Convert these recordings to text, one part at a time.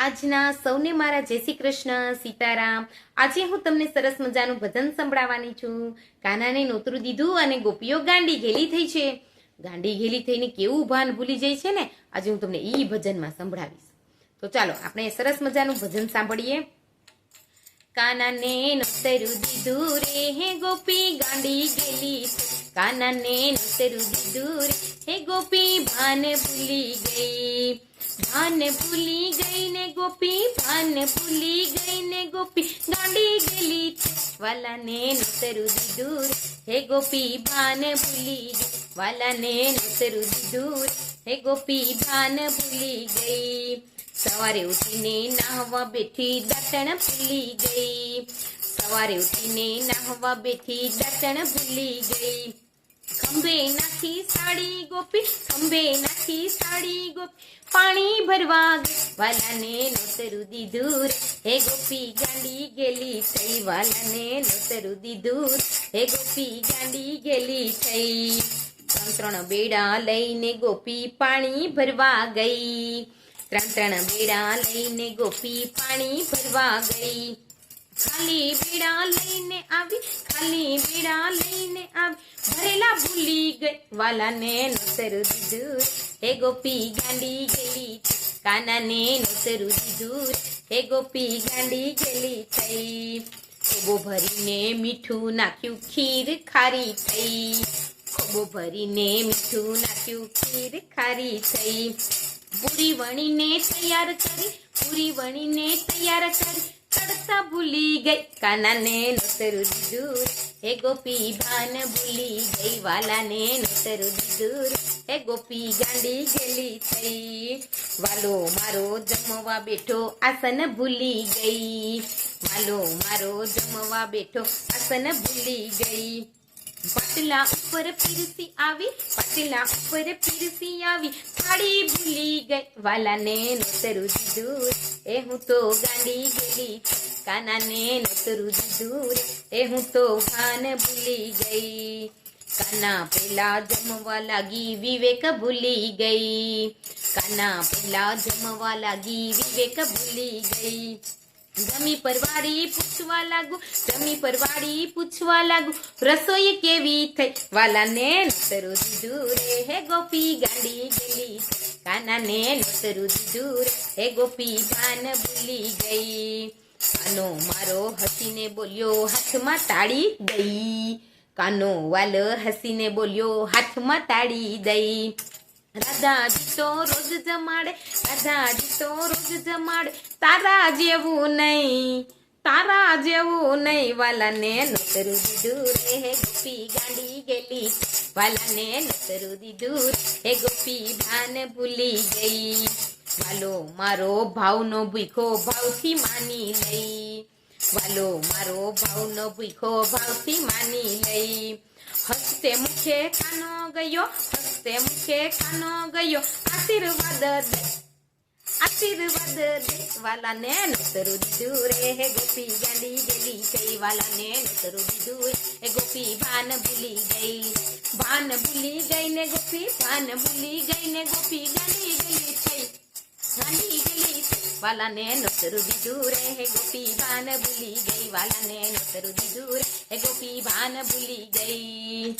આજના સૌને મારા જય શ્રી કૃષ્ણ સીતારામ। આજે હું તમને સરસ મજાનું ભજન સંભળાવવાની છું। કાનાને નોતરું દીધું અને ગોપીઓ ગાંડી ઘેલી થઈ છે। ગાંડી ઘેલી થઈને કેવું ભાન ભૂલી જાય છે ને, આજે હું તમને ઈ ભજનમાં સંભળાવીશ। તો ચાલો આપણે સરસ મજાનું ભજન સાંભળીએ। કાનાને નોતરું દીધું રે હે ગોપી ગાંડી ગેલી થઈ। કાનાને નોતરું દીધું રે હે ગોપી ભાન ભૂલી ગઈ। भान भूली गई ने गोपी, भान भूली गई ने गोपी गांडी गेली वाला ने नोतरू दीदूर हे गोपी भान भूली गई वाला ने नोतरू दीदूर हे गोपी भान भूली गई। सवारे उठीने नाहवा बैठी दाटण भूली गई। सवारे उठीने नाहवा बैठी दाटण भूली गई। खंभे नाखी साड़ी गोपी, खंभे नाखी साड़ी गोपी पानी भरवा गई वाला ने नोतरू दीदूर हे गोपी गांडी गेली થઈ। વાલા ને નોતરું દીધું હે ગોપી ગાંડી ગેલી થઈ। ત્રણ ત્રણ બેડા લઈને ગોપી પાણી ભરવા ગઈ। ત્રણ ત્રણ બેડા લઈને ગોપી પાણી ભરવા ગઈ। ખાલી બેડા લઈને આવી, ખાલી બેડા લઈને આવી ભરેલા ભૂલી ગઈ વાલા ને નોતરું દીધું હે ગોપી ગાંડી ગેલી થઈ। કાનાને નોતરું દીધું હે ગોપી ગાંડી ગેલી થઈ। ખોબો ભરીને મીઠું નાખ્યું ખીર ખારી થઈ। ખોબો ભરીને મીઠું નાખ્યું ખીર ખારી થઈ। પૂરી વણીને તૈયાર કરી, પૂરી વણીને તૈયાર કરી તડકા ભૂલી ગઈ કાનાને નોતરું દીધું હે ગોપી ભાન ભૂલી ગઈ વાલા ને નોતરું દીધું હે ગોપી ગાંડી ગેલી થઈ। વાલો મારો જમવા બેઠો આસન ભૂલી ગઈ। વાલો મારો જમવા બેઠો આસન ભૂલી ગઈ। પાટલા ઉપર પીરસી આવી, પાટલા ઉપર પીરસી આવી થાળી ભૂલી ગઈ વાલા ને નોતરું દીધું એ હું તો ગાંડી ગેલી કાનાને નોતરું દીધું એ હું તો ભાન ભૂલી ગઈ। કાના પેલા જમવા લાગી વિવેક ભૂલી ગઈ। કાના પેલા જમવા લાગી વિવેક ભૂલી ગઈ। જમી પરવાળી પૂછવા લાગુ, જમી પરવાળી પૂછવા લાગુ રસોઈ કેવી થઈ વાલા ને નોતરું દીધું રે હે ગોપી ગાંડી ગેલી થઈ। કાનાને નોતરું દીધું હે ગોપી ભાન ભૂલી ગઈ। કાનો મારો હસીને બોલ્યો હાથમાં તાળી દઈ। કાનો વાલ હસીને બોલ્યો હાથમાં તાળી દઈ। રાધાજી તો રોજ જમાડે, રાધાજી તો રોજ જમાડે તારા જેવું નહીં, તારા જેવું નહીં વાલા ને નોતરું દીધું રે હે ગોપી ગાંડી ગેલી વાલા ને નોતરું દીધું હે ગોપી ભાન ભૂલી ગઈ। વાલો મારો ભાવનો ભૂખો ભાવથી માની લઈ। વાલો મારો ભાવનો ભૂખો ભાવથી માની લઈ। હસતે મુખે ખાનો ગયો, હસતે મુખે ખાનો ગયો આશીર્વાદ દે, આશીર્વાદ દે વાલા ને નોતરું દીધું રે હે ગોપી ગાંડી ગેલી થઈ વાલા ને નોતરું દીધું હે ગોપી ભાન ભૂલી ગઈ। ભાન ભૂલી ગઈ ને ગોપી, ભાન ભૂલી ગઈ ને ગોપી ગાંડી ગેલી થઈ, ગાંડી ગેલી થઈ વાલા ને નોતરું દીધું રે હે ગોપી ભાન ભૂલી ગઈ વાલા ને નોતરું દીધું રે હે ગોપી ભાન ભૂલી ગઈ।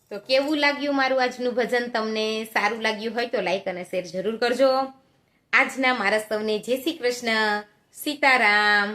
તો કેવું લાગ્યું મારું આજનું ભજન? તમને સારું લાગ્યું હોય તો લાઈક અને શેર જરૂર કરજો। આજના મારા સૌને જય શ્રી કૃષ્ણ સીતારામ।